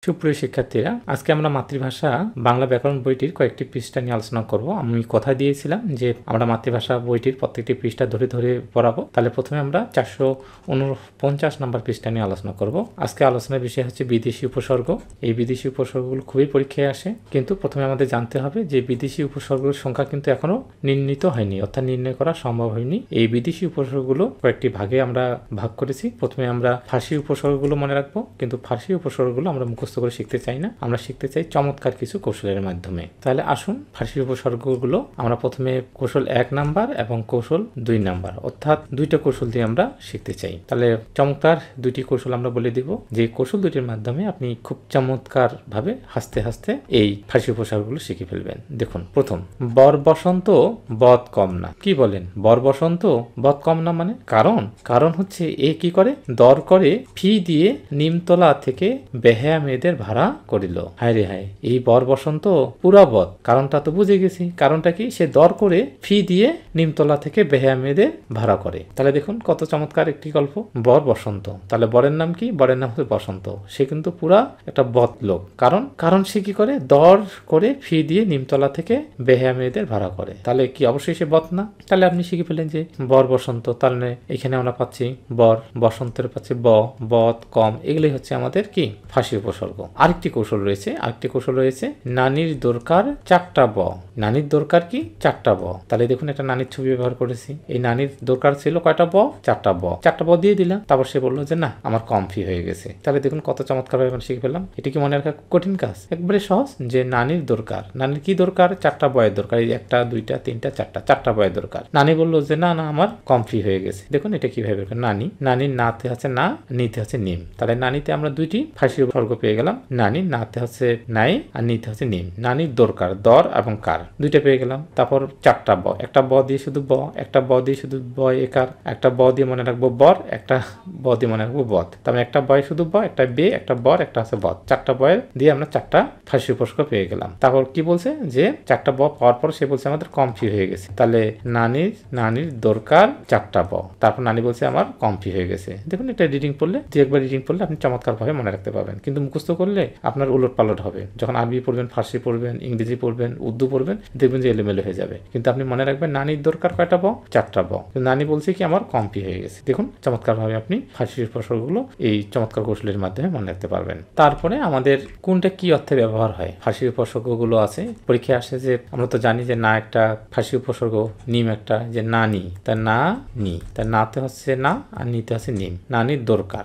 সুপ্রিয় শিক্ষার্থীরা, আজকে আমরা মাতৃভাষা বাংলা ব্যাকরণ বইটির কয়েকটি পৃষ্ঠা নিয়ে আলোচনা করব। আমি কথা দিয়েছিলাম যে আমরা মাতৃভাষা বইটির প্রত্যেকটি পৃষ্ঠা ধরে ধরে পড়াবো। তাহলে প্রথমে আমরা 449 নম্বর পৃষ্ঠা নিয়ে আলোচনা করব। আজকে আলোচনার বিষয় হচ্ছে বিদেশি উপসর্গ। এই বিদেশি উপসর্গগুলো খুবই পরীক্ষায় আসে, কিন্তু প্রথমে আমাদের জানতে হবে যে বিদেশি উপসর্গের সংখ্যা কিন্তু এখনো নির্ণীত হয়নি, অর্থাৎ নির্ণয় করা সম্ভব হয়নি। এই বিদেশি উপসর্গগুলো কয়েকটি ভাগে আমরা ভাগ করেছি। প্রথমে আমরা ফার্সি উপসর্গগুলো মনে রাখবো, কিন্তু ফার্সি উপসর্গগুলো আমরা মুখস্থ করে শিখতে চাই না, আমরা শিখতে চাই চমৎকার কিছু কৌশলের মাধ্যমে। তাহলে আসুন ফার্সি উপসর্গগুলো আমরা প্রথমে কৌশল 1 নাম্বার এবং কৌশল 2 নাম্বার, অর্থাৎ দুইটা কৌশল দিয়ে আমরা শিখতে চাই। তাহলে চমৎকার দুইটি কৌশল আমরা বলে দিব, যে কৌশল দুটির মাধ্যমে আপনি খুব চমৎকার ভাবে হাসতে হাসতে এই ফার্সি উপসর্গগুলো শিখে ফেলবেন। দেখুন, প্রথম, বর বসন্ত বদ কম না। কি বলেন, বর বসন্ত বদ কম না মানে? কারণ হচ্ছে এ কি করে, দর করে ফি দিয়ে নিমতলা থেকে বেহায়া মেয়েদের ভাড়া করিল। হায় রে হায়, এই বর বসন্ত পুরা বদ। কারণটা তো বুঝে গেছি। কারণটা কি, সে দর করে ফি দিয়ে নিমতলা থেকে বেহায়া মেয়েদের ভাড়া করে। তাহলে দেখুন কত চমৎকার একটি গল্প, বর বসন্ত। তাহলে বরের নাম কি? বরের নাম হচ্ছে বসন্ত। সে কিন্তু পুরা একটা বদ লোক। কারণ সে কি করে, দর করে ফি দিয়ে নিমতলা থেকে বেহায়া মেয়েদের ভাড়া করে। তাহলে কি অবশ্যই সে বদ না? তাহলে আপনি শিখে ফেলেন যে বর বসন্ত। তাহলে এখানে আমরা পাচ্ছি বর, বসন্তের পাচ্ছি বদ কম। এগুলোই হচ্ছে আমাদের কি ফার্সি উপসর্গ। আরেকটি কৌশল রয়েছে নানির দরকার 4টা ব। নানির দরকার কি? 4টা ব। তাহলে দেখুন, একটা নানির ছবি ব্যবহার করেছি। এই নানির দরকার ছিল কয়টা ব? 4টা ব। 4টা ব দিয়ে দিলাম। তারপর সে বললো যে না, আমার কম ফি হয়ে গেছে। তাহলে দেখুন কত চমৎকার ভাবে আমরা শিখে ফেললাম। এটা কি মনে রাখা কঠিন কাজ? একবারে সহজ। যে নানির দরকার, নানির কি দরকার? 4টা বয়ের দরকার। এই 1টা 2টা 3টা 4টা বয়ের দরকার। নানি বললো যে না, আমার কম ফি হয়ে গেছে। দেখুন এটা কিভাবে, নানির নাতে হচ্ছে না, নিতে হচ্ছে নিম। তাহলে নানিতে আমরা দুইটি ফার্সি উপসর্গ পেয়ে গেলাম। নানি, নাতে হচ্ছে নাই, আর নিতে হচ্ছে নিম। নানির দরকার, দর এবং কার, দুইটা পেয়ে গেলাম। তারপর 4টা ব, একটা ব দিয়ে শুধু ব, একটা ব দিয়ে শুধু বয় একার, একটা ব দিয়ে মনে রাখবো বর, একটা ব দিয়ে মনে রাখবো বদ। তারপরে একটা বয় শুধু ব, একটা বে, একটা বর, একটা আছে বদ। 4টা বয়ের দিয়ে আমরা 4টা ফার্সি উপসর্গ পেয়ে গেলাম। তারপর কি বলছে, যে 4টা ব পাওয়ার পর সে বলছে আমাদের কম ফি হয়ে গেছে। তাহলে নানির দরকার 4টা ব, তারপর নানি বলছে আমার কম ফি হয়ে গেছে। দেখুন এটা রিডিং পড়লে, যে একবার রিডিং পড়লে আপনি চমৎকার ভাবে মনে রাখতে পারবেন, কিন্তু মুখস্থ করলে আপনার উলট পালট হবে। যখন আরবি পড়বেন, ফার্সি পড়বেন, ইংরেজি পড়বেন, উর্দু পড়বেন, দেখবেন যে এলোমেলো হয়ে যাবে। কিন্তু আপনি মনে রাখবেন নানির দরকার কয়টা ব? 4টা ব। নানি বলছে কি আমার কম ফি হয়ে গেছে। দেখুন চমৎকার ভাবে আপনি ফার্সি উপসর্গগুলো এই চমৎকার কৌশলের মাধ্যমে মনে রাখতে পারবেন। তারপরে আমাদের কোনটা কি অর্থে ব্যবহার হয়, ফার্সি উপসর্গগুলো আছে পরীক্ষায় আসে। যে আমরা তো জানি যে না একটা ফার্সি উপসর্গ, নিম একটা, যে না নি, তা না নি, তা নাতে হচ্ছে না, আর নিতে হচ্ছে নিম। নানির দরকার,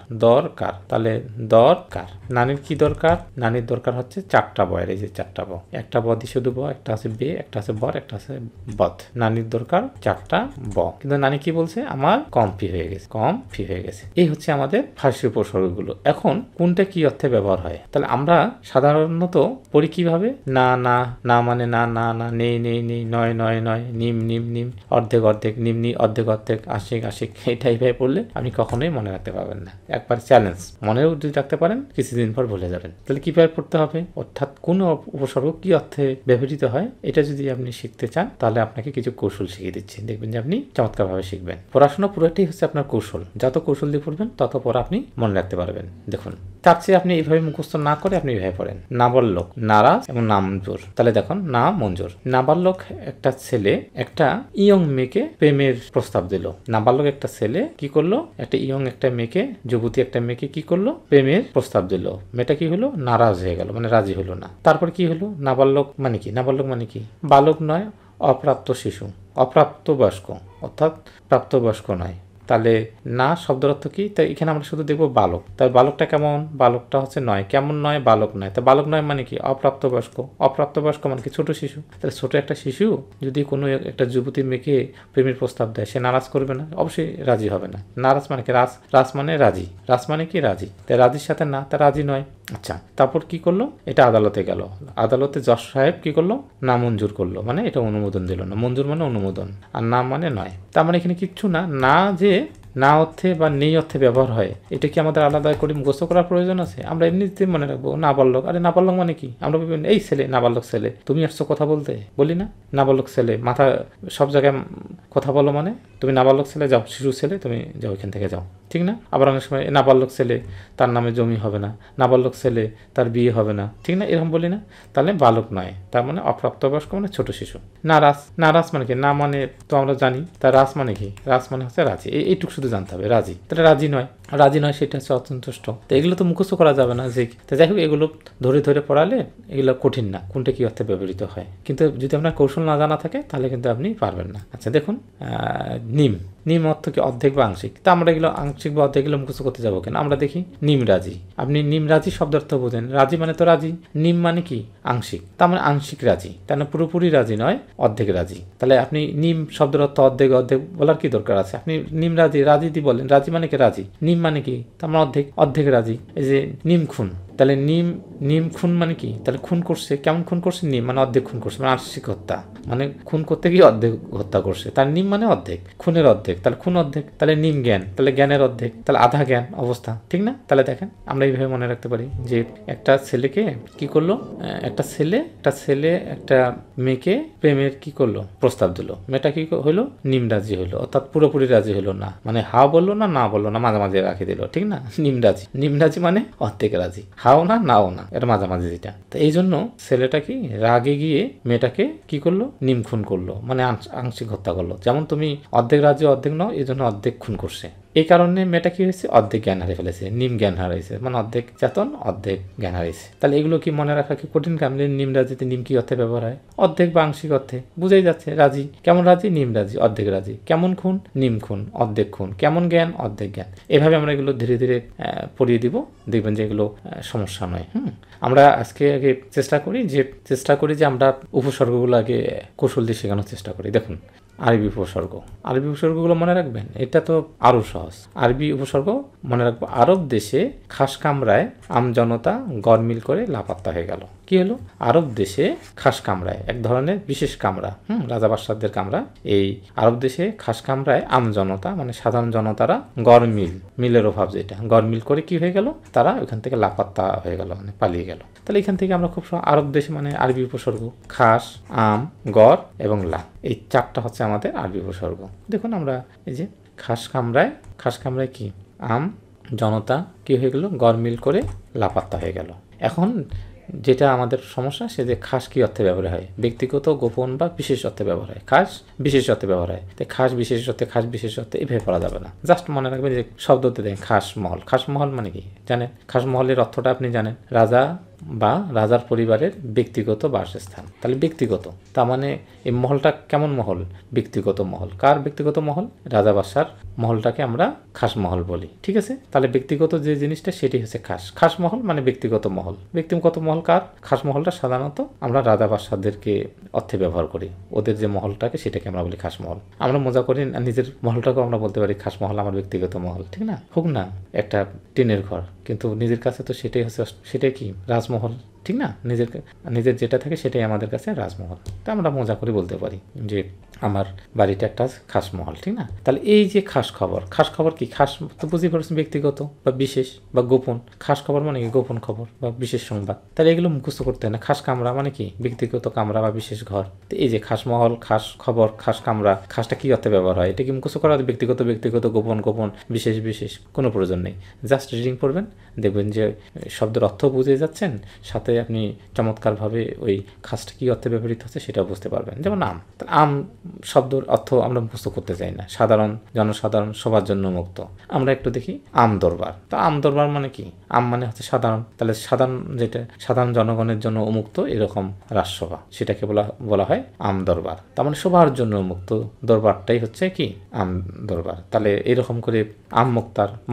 তাহলে দরকার। নানির কি দরকার? নানির দরকার হচ্ছে 4টা বয়ের, এই যে 4টা ব। একটা ব দিয়ে শুধু ব, একটা আছে বে, একটা আছে বর, একটা আছে বদ। নানির দরকার 4টা ব, কিন্তু নানি কি বলছে, আমার কম ফি হয়ে গেছে। এই হচ্ছে আমাদের ফার্সি উপসর্গগুলো। এখন কোনটা কি অর্থে ব্যবহার হয়? তাহলে আমরা সাধারণত পড়ি কিভাবে, না না, না মানে না না না, নেই নেই নেই, নয় নয় নয়, নিম নিম নিম, অর্ধেক অর্ধেক, নিম্নি অর্ধেক অর্ধেক, আশিক আশিক। এটাই ভাবে পড়লে আপনি কখনোই মনে রাখতে পারবেন না। একবার চ্যালেঞ্জ, মনেও যদি রাখতে পারেন কিছুদিন পর ভুলে যাবেন। তাহলে কিভাবে পড়তে হবে, অর্থাৎ কোন উপসর্গ কি অর্থে ব্যবহৃত হয়, এটা যদি আপনি শিখতে চান তাহলে আপনাকে কিছু কৌশল শিখিয়ে দিচ্ছি। দেখবেন যে আপনি চমৎকার ভাবে শিখবেন। পড়াশোনা পুরোটাই হচ্ছে আপনার কৌশল। যত কৌশল দিয়ে পড়বেন তত পর আপনি মনে রাখতে পারবেন। দেখুন, তার চেয়ে আপনি এইভাবে মুখস্থ না করে আপনি এইভাবে পড়েন। নাবালক, নারাজ এবং নামঞ্জুর। তাহলে দেখুন, না মঞ্জুর। নাবালক একটা ছেলে একটা ইয়ং মেয়েকে প্রেমের প্রস্তাব দিল। নাবালক একটা ছেলে কি করলো, একটা ইয়ং একটা মেয়েকে, যুবতী একটা মেয়েকে কি করলো, প্রেমের প্রস্তাব দিল। মেয়েটা কি হলো, নারাজ হয়ে গেল, মানে রাজি হলো না। তারপর কি হলো, নাবালক মানে কি? নাবালক মানে কি? বালক নয়, অপ্রাপ্ত শিশু, অপ্রাপ্তবয়স্ক, অর্থাৎ প্রাপ্তবয়স্ক নয়। তাহলে না শব্দের অর্থ কি? তাই এখানে আমরা শুধু দেখবো বালক। তাই বালকটা কেমন? বালকটা হচ্ছে নয়। কেমন নয়? বালক নয়। তা বালক নয় মানে কি? অপ্রাপ্তবয়স্ক। অপ্রাপ্তবয়স্ক মানে কি? ছোট শিশু। তাহলে ছোট একটা শিশু যদি কোনো একটা যুবতী মেয়েকে প্রেমের প্রস্তাব দেয়, সে নারাজ করবে না? অবশ্যই রাজি হবে না। নারাজ মানে কি? রাজ মানে রাজি। রাজ মানে কি? রাজি। তাই রাজির সাথে না, তা রাজি নয়। আচ্ছা, তারপর কি করলো, এটা আদালতে গেল। আদালতে জজ সাহেব কি করলো, না মঞ্জুর করলো, মানে এটা অনুমোদন দিল না। মঞ্জুর মানে অনুমোদন, আর না মানে নয়। তার মানে এখানে কিচ্ছু না। না যে না অর্থে বা নেই অর্থে ব্যবহার হয়, এটা কি আমাদের আলাদা করে মুখস্থ করার প্রয়োজন আছে? আমরা এমনিতে মনে রাখবো নাবালক। আরে নাবালক মানে কি? আমরা ভাবি এই ছেলে, নাবালক ছেলে, তুমি আসছো কথা বলতে, বলি না নাবালক ছেলে, মাথা সব জায়গায় কথা বলো, মানে তুমি নাবালক ছেলে যাও, শিশু ছেলে তুমি যাও, এখান থেকে যাও, ঠিক না? আবার অনেক সময় নাবালক ছেলে তার নামে জমি হবে না, নাবালক ছেলে তার বিয়ে হবে না, ঠিক না? এরকম বলি না? তাহলে বালক নয়, তার মানে অপ্রাপ্তবয়স্ক মানে ছোট শিশু। নারাজ, নারাজ মানে কি? না মানে তো আমরা জানি, তার রাজ মানে কি? রাজ মানে হচ্ছে রাজি, এইটুকু শুধু জানতে হবে। রাজি, তাহলে রাজি নয়, রাজি নয় সেটা হচ্ছে অসন্তুষ্ট। তো এগুলো তো মুখস্থ করা যাবে না যে, তো যাই হোক এগুলো ধরে ধরে পড়ালে এগুলো কঠিন না, কোনটা কি অর্থে ব্যবহৃত হয়। কিন্তু যদি আপনার কৌশল না জানা থাকে তাহলে কিন্তু আপনি পারবেন না। আচ্ছা দেখুন, নিম, নিম অর্থ কি? অর্ধেক বা আংশিক। তা আমরা এগুলো আংশিক বা অর্ধেক এগুলো মুখস্থ করতে যাবো কেন? আমরা দেখি নিম রাজি, আপনি নিম রাজি শব্দ অর্থ বোঝেন, রাজি মানে তো রাজি, নিম মানে কি? আংশিক, তার মানে আংশিক রাজি, তার মানে পুরোপুরি রাজি নয়, অর্ধেক রাজি। তাহলে আপনি নিম শব্দের অর্থ অর্ধেক অর্ধেক বলার কি দরকার আছে? আপনি নিম রাজি, রাজি দি বলেন, রাজি মানে কি? রাজি। নিম মানে কি? তার মানে অর্ধেক, অর্ধেক রাজি। এই যে নিম খুন, তাহলে নিম, নিম খুন মানে কি? তাহলে খুন করছে, কেমন খুন করছে? নিম মানে অর্ধেক খুন করছে, মানে আংশিক হত্যা, মানে খুন করতে গিয়ে অর্ধেক হত্যা করছে, তার নিম মানে অর্ধেক, খুনের অর্ধেক, তাহলে খুন অর্ধেক, তাহলে নিম জ্ঞান, তাহলে জ্ঞানের অর্ধেক, তাহলে আধা জ্ঞান অবস্থা, ঠিক না? তাহলে দেখেন আমরা এইভাবে মনে রাখতে পারি যে একটা ছেলেকে কি করলো, একটা ছেলে একটা মেয়েকে প্রেমের কি করলো? প্রস্তাব দিল। মেয়েটা কি হলো? নিম রাজি হলো, অর্থাৎ পুরোপুরি রাজি হলো না, মানে হা বললো না, না বললো না, মাঝামাঝি রাখি দিল, ঠিক না? নিম রাজি, নিম রাজি মানে অর্ধেক রাজি, হাও না নাও না, এটা মাঝামাঝি যেটা। তো এই জন্য ছেলেটা কি রাগে গিয়ে মেয়েটাকে কি করলো? নিম খুন করলো, মানে আংশিক হত্যা করলো। যেমন তুমি অর্ধেক রাজি অর্ধেক নাও, এই জন্য অর্ধেক খুন করছে। এই কারণে মেয়েটা কি হয়েছে? অর্ধেক জ্ঞান হারিয়ে ফেলেছে, নিম জ্ঞান হারাইছে, মানে অর্ধেক চেতন অর্ধেক জ্ঞান হারাইছে। তাহলে এগুলো কি মনে রাখা কি কঠিন কাম? নিম রাজিতে নিম কি অর্থে ব্যবহার হয়? অর্ধেক বা আংশিক অর্থে, বুঝাই যাচ্ছে। রাজি, কেমন রাজি? নিম রাজি, অর্ধেক রাজি। কেমন খুন? নিম খুন, অর্ধেক খুন। কেমন জ্ঞান? অর্ধেক জ্ঞান। এভাবে আমরা এগুলো ধীরে ধীরে পড়িয়ে দিব, দেখবেন যে এগুলো সমস্যা নয়। আমরা আজকে আগে চেষ্টা করি যে আমরা উপসর্গগুলো আগে কৌশল দিয়ে শেখানোর চেষ্টা করি। দেখুন, আরবি উপসর্গ, আরবি উপসর্গগুলো মনে রাখবেন, এটা তো আরো সহজ। আরবি উপসর্গ মনে রাখবো। আরব দেশে খাস কামরায় আমজনতা গরমিল করে লাপাত্তা হয়ে গেল। কি হলো? আরব দেশে খাস কামরায়, এক ধরনের বিশেষ কামরা, রাজা বাদশাহদের কামরা। এই আরব দেশে খাস কামরায় আমজনতা মানে সাধারণ জনতারা গরমিল, মিলের অভাব যেটা, গরমিল করে কি হয়ে গেল? তারা ওইখান থেকে লাপাত্তা হয়ে গেল, মানে পালিয়ে গেল। তাহলে এখান থেকে আমরা খুব আরব দেশে মানে আরবি উপসর্গ খাস, আম, গড় এবং লা, এই চারটা হচ্ছে আমাদের আরবি উপসর্গ। দেখুন আমরা এই যে খাস কামরায় কি? আম জনতা কি হয়ে গেল? গরমিল করে লাপাত্তা হয়ে গেল। এখন যেটা আমাদের সমস্যা, সে যে খাস কি অর্থে ব্যবহার হয়? ব্যক্তিগত, গোপন বা বিশেষ অর্থে ব্যবহার হয়। খাস বিশেষ অর্থে ব্যবহার হয়, তাই খাস বিশেষ অর্থে, খাস বিশেষ অর্থে এভাবে পড়া যাবে না। জাস্ট মনে রাখবেন যে শব্দতে দেখেন খাস মহল। খাস মহল মানে কি জানেন? খাস মহলের অর্থটা আপনি জানেন, রাজা বা রাজার পরিবারের ব্যক্তিগত বাসস্থান। তাহলে ব্যক্তিগত, তার মানে এই মহলটা কেমন মহল? ব্যক্তিগত মহল। কার ব্যক্তিগত মহল? রাজা বাদশার মহলটাকে আমরা খাস মহল বলি, ঠিক আছে? তাহলে ব্যক্তিগত যে জিনিসটা সেটি হচ্ছে খাস। খাস মহল মানে ব্যক্তিগত মহল। ব্যক্তিগত মহল কার? খাস মহলটা সাধারণত আমরা রাজা বাদশাদেরকে অর্থে ব্যবহার করি, ওদের যে মহলটাকে সেটাকে আমরা বলি খাস মহল। আমরা মজা করি, নিজের মহলটাকেও আমরা বলতে পারি খাস মহল, আমার ব্যক্তিগত মহল, ঠিক না? হোক না একটা টিনের ঘর, কিন্তু নিজের কাছে তো সেটাই কি? রাজমহল, ঠিক না? নিজের যেটা থাকে সেটাই আমাদের কাছে রাজমহল। তা আমরা মজা করে বলতে পারি যে আমার বাড়িটা একটা খাস মহল, ঠিক না? তাহলে এই যে খাস খবর কি? খাস তো বুঝতে পারছেন, ব্যক্তিগত বা বিশেষ বা গোপন। খাস খবর মানে কি? গোপন খবর বা বিশেষ সংবাদ। তাহলে এগুলো মুখস্থ করতে হয় না। খাস কামরা মানে কি? ব্যক্তিগত কামরা বা বিশেষ ঘর। তো এই যে খাস মহল, খাস খবর, খাস কামরা, খাসটা কি অর্থে ব্যবহার হয়? এটা কি মুখস্থ করা? ব্যক্তিগত, গোপন, বিশেষ কোনো প্রয়োজন নেই। জাস্ট রিডিং পড়বেন, দেখবেন যে শব্দের অর্থ বুঝে যাচ্ছেন, সাথে আপনি চমৎকারভাবে ওই খাসটা কি অর্থে ব্যবহৃত হচ্ছে সেটা বুঝতে পারবেন। যেমন আম, আম শব্দের অর্থ আমরা মুখস্থ করতে চাই না, সাধারণ, জনসাধারণ, সবার জন্য মুক্ত। আমরা একটু দেখি আম দরবার। তো আম দরবার মানে কি? আম মানে হচ্ছে সাধারণ, তাহলে সাধারণ জনগণের জন্য উন্মুক্ত এরকম রাজসভা, সেটাকে বলা হয় আম দরবার। তার মানে সবার জন্য উন্মুক্ত দরবারটাই হচ্ছে কি? আম দরবার। তাহলে এরকম করে আম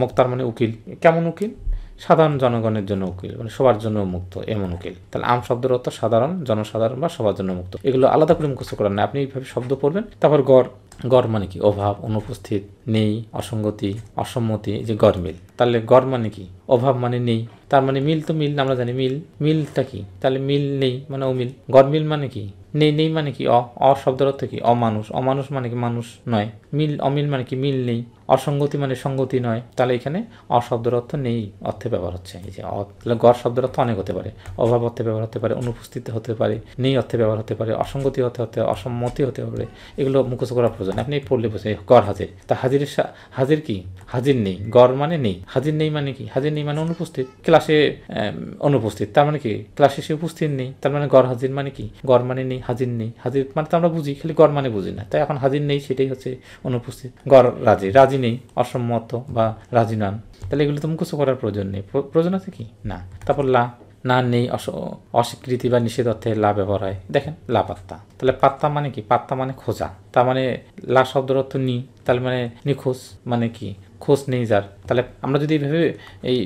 মুক্তার মানে উকিল। কেমন উকিল? সাধারণ জনগণের জন্য উকিল, মানে সবার জন্য মুক্ত এমন উকিল। তাহলে আম শব্দের অর্থ সাধারণ, জনসাধারণ বা সবার জন্য মুক্ত। এগুলো আলাদা করে মুখস্থ করেন না, আপনি এইভাবে শব্দ পড়বেন। তারপর গড় মানে কি? অভাব, অনুপস্থিত, নেই, অসঙ্গতি, অসম্মতি, যে গড়মিল। তাহলে গড় মানে কি? অভাব মানে নেই, তার মানে মিল তো মিল আমরা জানি, মিলটা কি? তাহলে মিল নেই মানে অমিল। গড়মিল মানে কি? নেই মানে কি? শব্দের অর্থ কি? অমানুষ মানে কি? মানুষ নয়। অমিল মানে কি? মিল নেই, অসঙ্গতি মানে সঙ্গতি নয়, তাহলে এখানে অশব্দের অর্থ নেই অর্থে ব্যবহার হচ্ছে। এই যে তাহলে গড় শব্দের অর্থ অনেক হতে পারে, অভাব অর্থে ব্যবহার হতে পারে, অনুপস্থিত হতে পারে, নেই অর্থে ব্যবহার হতে পারে, অসঙ্গতি হতে অসম্মতি হতে পারে। এগুলো মুখস্থ করার প্রয়োজন, আপনি পড়লে বুঝে। গড় হাজির, তা হাজির কি? হাজির নেই। গড় মানে নেই, হাজির নেই মানে কি? হাজির নেই মানে অনুপস্থিত, ক্লাসে অনুপস্থিত, তার মানে কি ক্লাসে সে উপস্থিত নেই, তার মানে গড় হাজির মানে কি? গড় মানে নেই, হাজির নেই। হাজির মানে তো আমরা বুঝি, খালি গড় মানে বুঝি না, তাই এখন হাজির নেই সেটাই হচ্ছে অনুপস্থিত। গড় রাজি, রাজি নেই, অসম্মত বা রাজি নন। তাহলে এগুলো তো মুখস্থ করার প্রয়োজন নেই। প্রয়োজন আছে কি? না। তারপর না নেই, অস্বীকৃতি বা নিষেধ অর্থে লা ব্যবহার হয়। দেখেন লা পাত্তা, তাহলে পাত্তা মানে কি? পাত্তা মানে খোঁজা, তার মানে লা শব্দের অর্থ নি, তাহলে মানে নিখোঁজ মানে কি? খোঁজ নেই যার। তাহলে আমরা যদি এইভাবে এই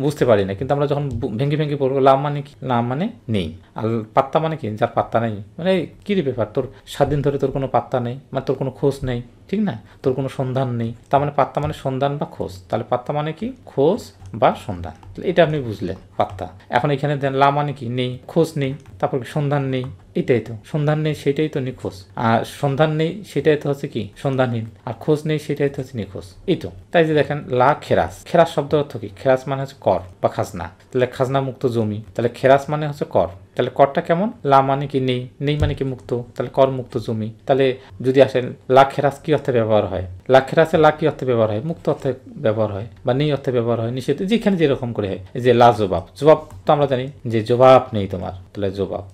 বুঝতে পারি না, কিন্তু আমরা যখন ভেঙে ভেঙে পড়বো লা মানে কি? লা মানে নেই। আর পাত্তা মানে কি? যার পাত্তা নেই, মানে কি রে ব্যাপার, তোর 7 দিন ধরে তোর কোনো পাত্তা নেই, মানে তোর কোনো খোঁজ নেই, ঠিক না? তোর কোনো সন্ধান নেই, তার মানে পাত্তা মানে সন্ধান বা খোঁজ। তাহলে পাত্তা মানে কি? খোঁজ বা সন্ধান। এটা আপনি বুঝলেন পাত্তা। এখন এখানে দেন লা মানে কি? নেই, খোঁজ নেই, তারপর সন্ধান নেই, এটাই তো সন্ধান নেই, সেটাই তো নিখোঁজ। আর সন্ধান নেই সেটাই তো হচ্ছে কি? সন্ধানহীন। আর খোঁজ নেই সেটাই তো হচ্ছে নিখোঁজ। এই তো, তাই যে দেখেন লা খেরাস, খেরাস শব্দের অর্থ কি? খেরাস মানে হচ্ছে কর বা খাজনা, তাহলে খাজনা মুক্ত জমি, তাহলে খেরাস মানে হচ্ছে কর। তাহলে করটা কেমন? লা মানে কি? নেই, নেই মানে কি? মুক্ত, তাহলে কর মুক্ত জমি। তাহলে যদি আসেন লা খেরাস কি অর্থে ব্যবহার হয়? লা খেরাসে লা কি অর্থে ব্যবহার হয়? মুক্ত অর্থে ব্যবহার হয় বা নেই অর্থে ব্যবহার হয়, নিষেধ, যেখানে যেরকম করে হয়। যে লা জবাব, জবাব তো আমরা জানি যে জবাব নেই তোমার, তাহলে জবাব,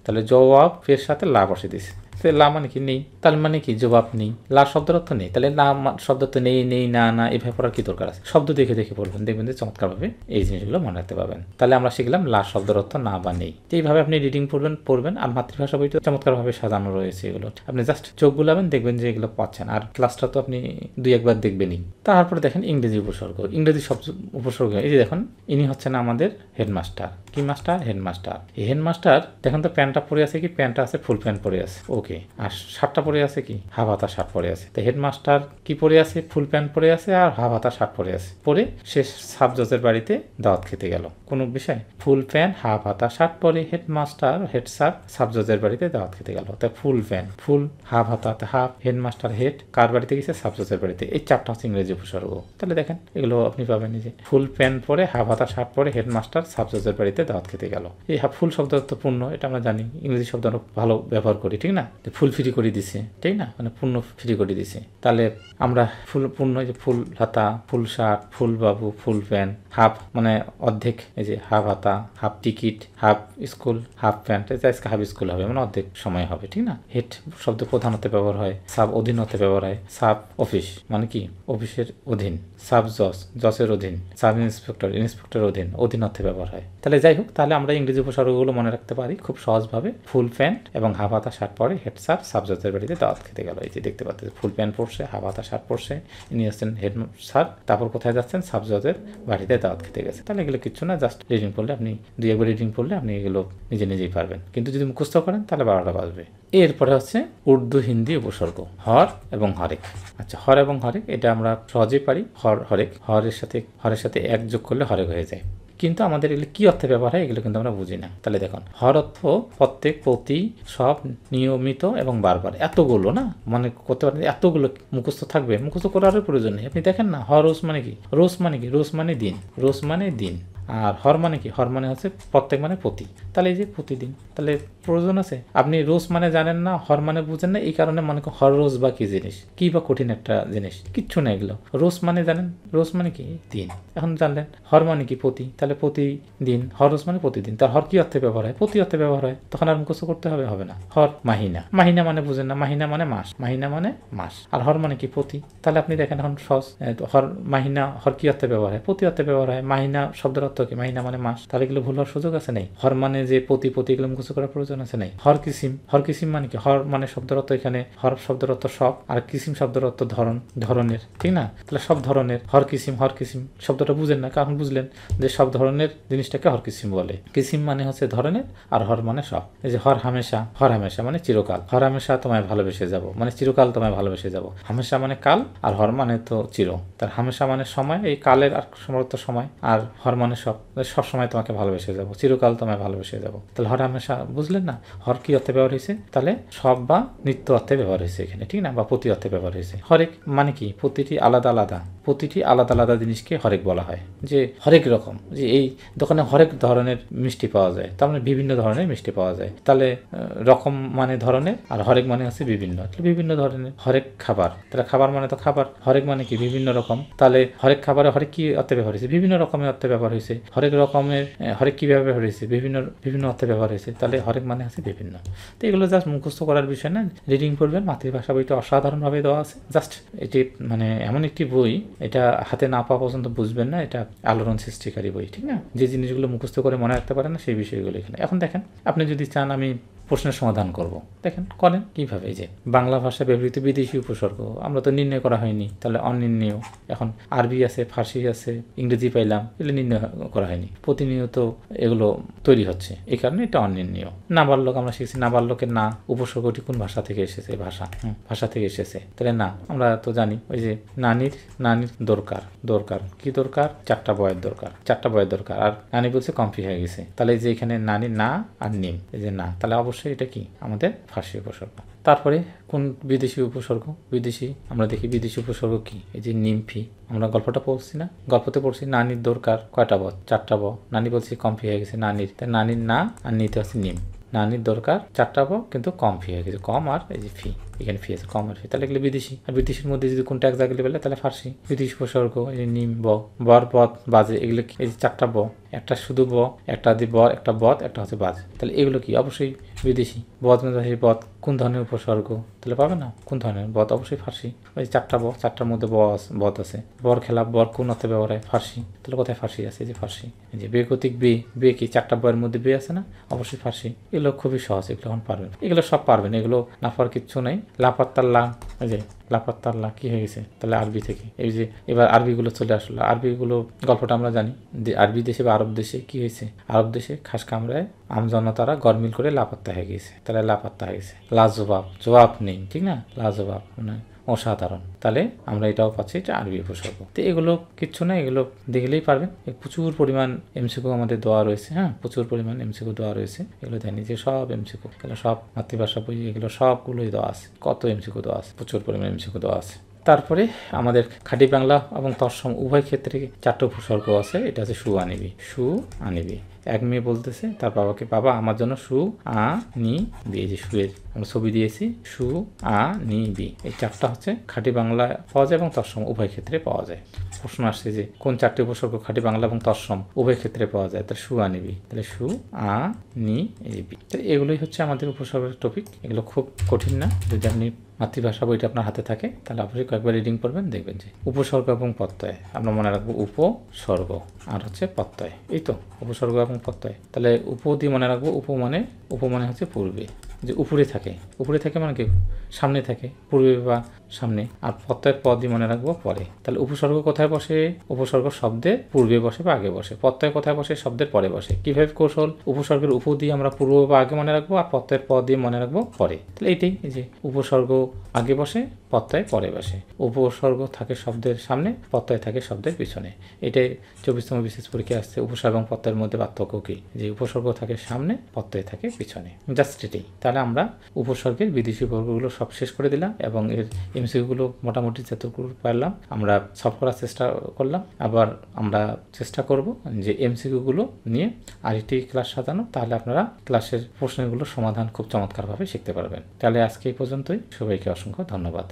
তাহলে জবাবের সাথে লা বসে দিছে। লা মানে কি? নেই, তার মানে কি? জবাব নেই। লা শব্দের অর্থ নেই, তাহলে লা শব্দ তো নেই, নেই, না, না, এভাবে পড়ার কি দরকার আছে? শব্দ দেখে দেখে পড়বেন, দেখবেন যে চমৎকারভাবে এই জিনিসগুলো মনে রাখতে পারবেন। তাহলে আমরা শিখলাম লা শব্দের অর্থ না বা নেই। এইভাবে আপনি রিডিং পড়বেন। আর মাতৃভাষা বইটা চমৎকারভাবে সাজানো রয়েছে এগুলো, আপনি জাস্ট চোখ বুলাবেন, দেখবেন যে এগুলো পাচ্ছেন। আর ক্লাসটা তো আপনি 2-1 বার দেখবেনই। তারপরে দেখেন ইংরেজি উপসর্গ, ইংরেজি শব্দ উপসর্গ। এই যে দেখুন, ইনি হচ্ছেন আমাদের হেডমাস্টার। কি মাস্টার? হেডমাস্টার। এই হেডমাস্টার দেখেন তো প্যান্টটা পরে আছে কি? প্যান্টটা আছে ফুল প্যান্ট পরে আছে, ওকে। আর শার্টটা পরে আছে কি? হাফ হাতা শার্ট পরে আছে। তো হেডমাস্টার কি পরে আছে? ফুল প্যান্ট পরে আছে আর হাফ হাতা শার্ট পরে আছে। পরে সে সাব জজের বাড়িতে দাওয়াত খেতে গেল। কোনো বিষয়? ফুল প্যান্ট হাফ হাতা শার্ট পরে হেডমাস্টার হেড স্যার সাব জজের বাড়িতে দাওয়াত খেতে গেল। তাই ফুল প্যান্ট, ফুল, হাফ হাতা হাফ, হেডমাস্টার হেড, কার বাড়িতে গেছে? সাব জজের বাড়িতে। এই 4টা হচ্ছে ইংরেজি উপসর্গ। তাহলে দেখেন এগুলো আপনি পাবেন যে ফুল প্যান্ট পরে হাফ হাতা শার্ট পরে হেডমাস্টার সাব জজের বাড়িতে দাওয়াত খেতে গেল। এই ফুল শব্দ তো পূর্ণ, এটা আমরা জানি, ইংরেজি শব্দ ভালো ব্যবহার করি, ঠিক না? ফুল ফ্রি করে দিছে, ঠিক না? মানে পূর্ণ ফ্রি করে দিছে। তাহলে আমরা ফুল পূর্ণ, যে ফুল হাতা, ফুল শার্ট, ফুল বাবু, ফুল প্যান্ট, হাফ মানে অর্ধেক, এই যে হাফ হাতা, half ticket, half school, half pant, আজকে হাফ স্কুল হবে, মানে অর্ধেক সময় হবে, ঠিক না? হেড শব্দ প্রধান হতে ব্যবহার হয়, সাব অধীন হতে ব্যবহার হয়, সাব অফিস মানে কি? অফিসের অধীন, সাব জজের অধীন, সাব ইন্সপেক্টর ইন্সপেক্টরের অধীন, অধীন অর্থে ব্যবহার হয়। তাহলে যাই হোক, তাহলে আমরা ইংরেজি উপসর্গগুলো মনে রাখতে পারি খুব সহজভাবে। ফুল প্যান্ট এবং হাফ হাতা শার্ট পরে হেড স্যার সাব জজের বাড়িতে দাওয়াত খেতে গেল। এই যে দেখতে পাচ্ছেন ফুল প্যান্ট পরছে, হাফ হাতা শার্ট পরছে, ইনি হচ্ছেন হেড স্যার। তারপর কোথায় যাচ্ছেন? সাব জজের বাড়িতে দাওয়াত খেতে গেছে। তাহলে এগুলো কিচ্ছু না, জাস্ট রিডিং পড়লে আপনি 2-1 বার রিডিং পড়লে আপনি এগুলো নিজেই পারবেন। কিন্তু যদি মুখস্থ করেন তাহলে 12টা বাজবে। এরপরে হচ্ছে উর্দু হিন্দি উপসর্গ, হর এবং হরেক। আচ্ছা, হর এবং হরেক এটা আমরা সহজেই পারি। হরেক, হরের সাথে এক যোগ করলে হরেক হয়ে যায়। কিন্তু আমাদের এগুলো কি অর্থে ব্যবহার হয় এগুলো কিন্তু আমরা বুঝি না। তাহলে দেখুন, হর অর্থ প্রত্যেক, প্রতি, সব, নিয়মিত এবং বারবার। এতগুলো না মানে করতে পারেন, এতগুলো মুখস্থ থাকবে, মুখস্থ করারও প্রয়োজন নেই। আপনি দেখেন না, রোজ মানে কি? রোজ মানে কি? রোজ মানে দিন, রোজ মানে দিন। আর হর মানে কি? হর মানে হচ্ছে প্রত্যেক মানে প্রতি। তাহলে এই যে প্রতিদিন, তাহলে প্রয়োজন আছে? আপনি রোজ মানে জানেন না, হর মানে বুঝেন না, এই কারণে মনে করেন হর রোজ বা কি জিনিস, কি বা কঠিন একটা জিনিস, কিচ্ছু না এগুলো। রোজ মানে জানেন, রোজ মানে কি? দিন। এখন জানলেন হর মানে কি? প্রতি, তাহলে প্রতিদিন। হর রোজ মানে প্রতিদিন। তার হর কি অর্থে ব্যবহার হয়? প্রতি অর্থে ব্যবহার হয়। তখন আর মুখস্থ করতে হবে না। হর মাহিনা, মাহিনা মানে বুঝেন না, মাহিনা মানে মাস, মাহিনা মানে মাস। আর হর মানে কি? প্রতি। তাহলে আপনি দেখেন এখন সহজ, হর মাহিনা, হর কি অর্থে ব্যবহার হয়? প্রতি অর্থে ব্যবহার হয়। মাহিনা শব্দের অর্থ কি? মাহিনা মানে মাস। তাহলে এগুলো ভুল হওয়ার সুযোগ আছে নেই। হর মানে যে প্রতি, এগুলো মুখস্থ করার প্রয়োজন আছে নাই। হর কিসিম, হর কিসিম মানে কি? হর মানে শব্দের অর্থ, এখানে হর শব্দের অর্থ সব, আর কিসিম শব্দের অর্থ ধরনের, ঠিক না? তাহলে সব ধরনের। হর কিসিম শব্দটা বুঝেন না, কারণ বুঝলেন যে সব ধরনের জিনিসটাকে হর কিসিম বলে। কিসিম মানে হচ্ছে ধরনের, আর হর মানে সব। এই যে হর হামেশা মানে চিরকাল। হর হামেশা তোমায় ভালোবেসে যাব মানে চিরকাল তোমায় ভালোবেসে যাব। হামেশা মানে কাল, আর হর মানে তো চির। তার হামেশা মানে সময়, এই কালের আর সমর্থ সময়, আর হর মানে সব সবসময় তোমাকে ভালোবেসে যাবো, চিরকাল তোমায় ভালোবেসে যাবো। তাহলে হর হামেশা বুঝলেন না, হর কি অর্থে ব্যবহার হয়েছে? তাহলে সব বা নিত্য অর্থে ব্যবহার হয়েছে এখানে, ঠিক না, বা প্রতি অর্থে ব্যবহার হয়েছে। হরেক মানে কি? প্রতিটি আলাদা আলাদা, প্রতিটি আলাদা আলাদা জিনিসকে হরেক বলা হয়। যে হরেক রকম, যে এই দোকানে হরেক ধরনের মিষ্টি পাওয়া যায়, তার মানে বিভিন্ন ধরনের মিষ্টি পাওয়া যায়। তাহলে রকম মানে ধরনের, আর হরেক মানে হচ্ছে বিভিন্ন, বিভিন্ন ধরনের। হরেক খাবার, তাহলে খাবার মানে তো খাবার, হরেক মানে কি? বিভিন্ন রকম। তাহলে হরেক খাবারে হরেক কি অর্থে ব্যবহার হয়েছে? বিভিন্ন রকমের অর্থে ব্যবহার হয়েছে। হরেক রকমের হরেক কিভাবে ব্যবহার হয়েছে? বিভিন্ন বিভিন্ন অর্থে ব্যবহার হয়েছে। তাহলে হরেক মানে আছে বিভিন্ন। তো এগুলো জাস্ট মুখস্থ করার বিষয় না, রিডিং করবেন। মাতৃভাষা বইটা অসাধারণভাবে দেওয়া আছে। জাস্ট এটি মানে এমন একটি বই, এটা হাতে না পাওয়া পর্যন্ত বুঝবেন না এটা আলোড়ন সৃষ্টিকারী বই, ঠিক না। যে জিনিসগুলো মুখস্থ করে মনে রাখতে পারেন না সেই বিষয়গুলো এখানে। এখন দেখেন, আপনি যদি চান আমি প্রশ্নের সমাধান করব, দেখেন করেন কিভাবে। যে বাংলা ভাষায় ব্যবহৃত বিদেশি উপসর্গ আমরা তো নির্ণয় করা হয়নি, তাহলে অনির্ণেয়। এখন আরবি আছে, ফার্সি আছে, ইংরেজি পাইলাম, এগুলো নির্ণয় করা হয়নি, প্রতিনিয়ত এগুলো তৈরি হচ্ছে, এই কারণে এটা অনির্ণেয়। নাবালক আমরা শিখছি, নাবালকের না উপসর্গটি কোন ভাষা থেকে এসেছে? ভাষা থেকে এসেছে। তাহলে না আমরা তো জানি, ওই যে নানির দরকার, কি দরকার? 4টা বয়ের দরকার, 4টা বয়ের দরকার। আর নানি বলছে কমফি হয়ে গেছে, তাহলে যে এখানে নানি না আর নিম, এই যে না, তাহলে অবশ্যই এটা কি? আমাদের ফার্সি উপসর্গ। তারপরে কোন বিদেশি উপসর্গ? বিদেশি আমরা দেখি বিদেশি উপসর্গ কি? এই যে নিমফি, আমরা গল্পটা পড়ছি না, গল্পতে পড়ছি নানির দরকার কয়টা ব? 4টা ব। নানি বলছি কমফি হয়ে গেছে নানির, তাই নানির না আর নিতে হচ্ছে নিম। নানির দরকার 4টা ব, কিন্তু কম ফি হয়ে গেছে, কম আর এই যে ফি, এখানে ফি আছে, কম আর ফি, তাহলে এগুলো বিদেশি। আর বিদেশির মধ্যে যদি কোনটা এক জায়গায় বলে তাহলে ফার্সি। বিদেশি উপসর্গ এই যে নিম, ব, বর, পদ, বাজে, এগুলো কি? এই যে 4টা ব, একটা শুধু ব, একটা দি বর, একটা বদ, একটা হচ্ছে বাজ, তাহলে এগুলো কি? অবশ্যই বিদেশি। বদ মানে বদ কোন ধরনের উপসর্গ? তাহলে পাবে না কোন ধরনের? বদ অবশ্যই ফার্সি। ওই 4টা ব, 4টার মধ্যে বদ আছে। বর খেলা, বর কোন অর্থে ব্যবহার হয়? ফার্সি। তাহলে কোথায় ফার্সি আছে? এই যে ফার্সি। এই যে বেগতিক বে কি? 4টা বয়ের মধ্যে বে আছে না, অবশ্যই ফার্সি। এগুলো খুবই সহজ, এগুলো এখন পারবেন, এগুলো সব পারবেন, এগুলো না পাওয়ার কিচ্ছু নেই। লাপাত্তাল্লা, এই যে লাপাত্তাল্লা কি হয়ে গেছে? তাহলে আরবি থেকে। এই যে এবার আরবিগুলো চলে আসলো, আরবিগুলো গল্পটা আমরা জানি, আরবি দেশে বা আরব দেশে কি হয়েছে? আরব দেশে খাস কামড়ায় আমজনতারা গরমিল করে লাপাত্তা হয়ে গেছে, তাহলে লাপাত্তা হয়ে গেছে। লাজবাব, জবাব নেই, ঠিক না, লাজবাব মানে অসাধারণ। তাহলে আমরা এটাও পাচ্ছি, এটা আরবি উপসর্গ। তো এগুলো কিচ্ছু না, এগুলো দেখলেই পারবেন। প্রচুর পরিমাণ এমসিকিউ আমাদের দেওয়া রয়েছে, হ্যাঁ, প্রচুর পরিমাণ এমসিকিউ দেওয়া রয়েছে। এগুলো দেয়নি যে সব এমসিকিউ, এগুলো সব মাতৃভাষা বই, এগুলো সবগুলোই দেওয়া আছে। কত এমসিকিউ দেওয়া আছে, প্রচুর পরিমাণ এমসিকিউ দেওয়া আছে। তারপরে আমাদের খাঁটি বাংলা এবং তৎসম উভয় ক্ষেত্রে 4টা উপসর্গ আছে। এটা হচ্ছে সু আনিবি, সু আনিবি। এক মেয়ে বলতেছে তার বাবাকে, বাবা আমার জন্য সু আ নি বি, এই যে সুয়ের আমরা ছবি দিয়েছি, সু আ নি বি, এই 4টা হচ্ছে খাঁটি বাংলা পাওয়া যায় এবং তৎসম উভয় ক্ষেত্রে পাওয়া যায়। প্রশ্ন আসছে যে কোন 4টি উপসর্গ খাঁটি বাংলা এবং তৎসম উভয় ক্ষেত্রে পাওয়া যায়? তাহলে সু আনিবি, তাহলে সু আ নি এই বি। তো এগুলোই হচ্ছে আমাদের উপসর্গের টপিক। এগুলো খুব কঠিন না, যদি আপনি মাতৃভাষা বইটা আপনার হাতে থাকে তাহলে অবশ্যই কয়েকবার রিডিং করবেন, দেখবেন যে উপসর্গ এবং প্রত্যয় আমরা মনে রাখবো, উপসর্গ আর হচ্ছে প্রত্যয়, এই তো উপসর্গ এবং প্রত্যয়। তাহলে উপ দিয়ে মনে রাখবো, উপ মানে হচ্ছে পূর্বে, যে উপরে থাকে মানে কি? সামনে থাকে, পূর্বে বা সামনে। আর প্রত্যয়ের পদ দিয়ে মনে রাখবো পরে। তাহলে উপসর্গ কোথায় বসে? উপসর্গ শব্দের পূর্বে বসে বা আগে বসে। প্রত্যয় কোথায় বসে? শব্দের পরে বসে। কিভাবে কৌশল? উপসর্গের উপ দিয়ে আমরা পূর্ব বা আগে মনে রাখবো, আর প্রত্যয়ের পদ দিয়ে মনে রাখবো পরে। তাহলে এইটাই, এই যে উপসর্গ আগে বসে, প্রত্যয় পরে বসে। উপসর্গ থাকে শব্দের সামনে, প্রত্যয় থাকে শব্দের পিছনে। এটাই 24তম বিশেষ পরীক্ষায় আসছে। উপসর্গ এবং প্রত্যয়ের মধ্যে পার্থক্য কি? যে উপসর্গ থাকে সামনে, প্রত্যয় থাকে পিছনে, জাস্ট এটাই। তাহলে আমরা উপসর্গের বিদেশি বর্গগুলো সব শেষ করে দিলাম এবং এর এমসিকিউগুলো মোটামুটি যতটুকু পারলাম আমরা সলভ করার চেষ্টা করলাম। আবার আমরা চেষ্টা করব যে এমসিকিউগুলো নিয়ে আরেকটি ক্লাস সাজানো, তাহলে আপনারা ক্লাসের প্রশ্নগুলোর সমাধান খুব চমৎকারভাবে শিখতে পারবেন। তাহলে আজকে এই পর্যন্তই, সবাইকে অসংখ্য ধন্যবাদ।